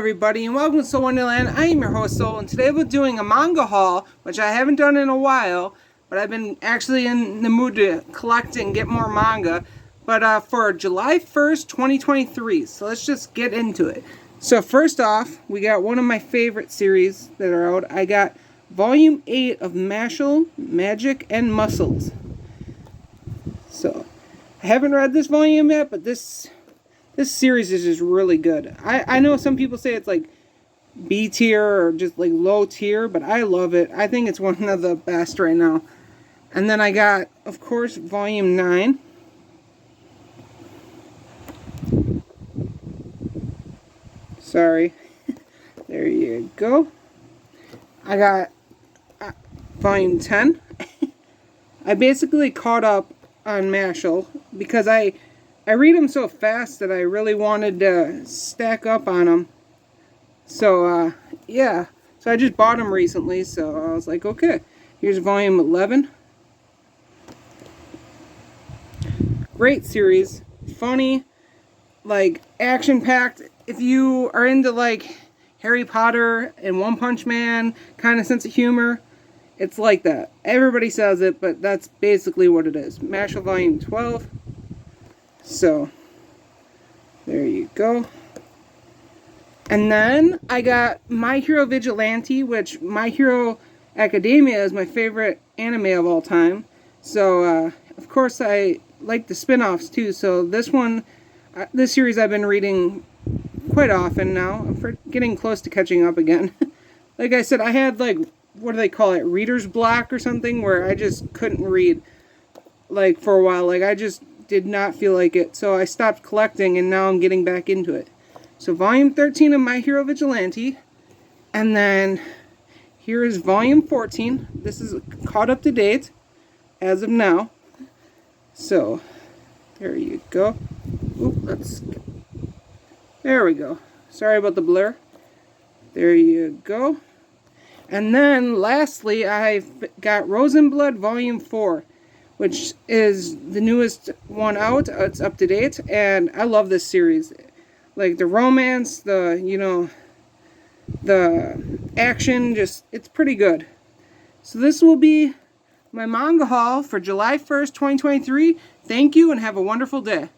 everybody, and welcome to Soul Wonderland. I am your host Soul, and today we're doing a manga haul, which I haven't done in a while, but I've been actually in the mood to collect and get more manga. But for July 1st, 2023, so let's just get into it. So first off, we got one of my favorite series that are out. I got Volume 8 of Mashle, Magic, and Muscles. So, I haven't read this volume yet, but this series is just really good. I know some people say it's like B tier or just like low tier, but I love it. I think it's one of the best right now. And then I got, of course, Volume 9. Sorry. There you go. I got Volume 10. I basically caught up on Mashle because I read them so fast that I really wanted to stack up on them. So, yeah. So I just bought them recently, so I was like, okay. Here's Volume 11. Great series. Funny. Like, action-packed. If you are into, like, Harry Potter and One Punch Man kind of sense of humor, it's like that. Everybody says it, but that's basically what it is. Mashle Volume 12. So, there you go. And then I got My Hero Vigilante, which My Hero Academia is my favorite anime of all time. So, of course, I like the spin-offs too. So this one, this series I've been reading quite often now. I'm getting close to catching up again. Like I said, I had like, what do they call it? Reader's block or something, where I just couldn't read like for a while. Like I just did not feel like it, so I stopped collecting, and now I'm getting back into it. So Volume 13 of My Hero Vigilante, and then here is Volume 14. This is caught up to date as of now. So there you go. There we go. Sorry about the blur. There you go. And then lastly, I've got Rose and Blood Volume 4. Which is the newest one out. It's up to date, and I love this series. Like the romance, the action, it's pretty good. So this will be my manga haul for July 1st, 2023. Thank you, and have a wonderful day.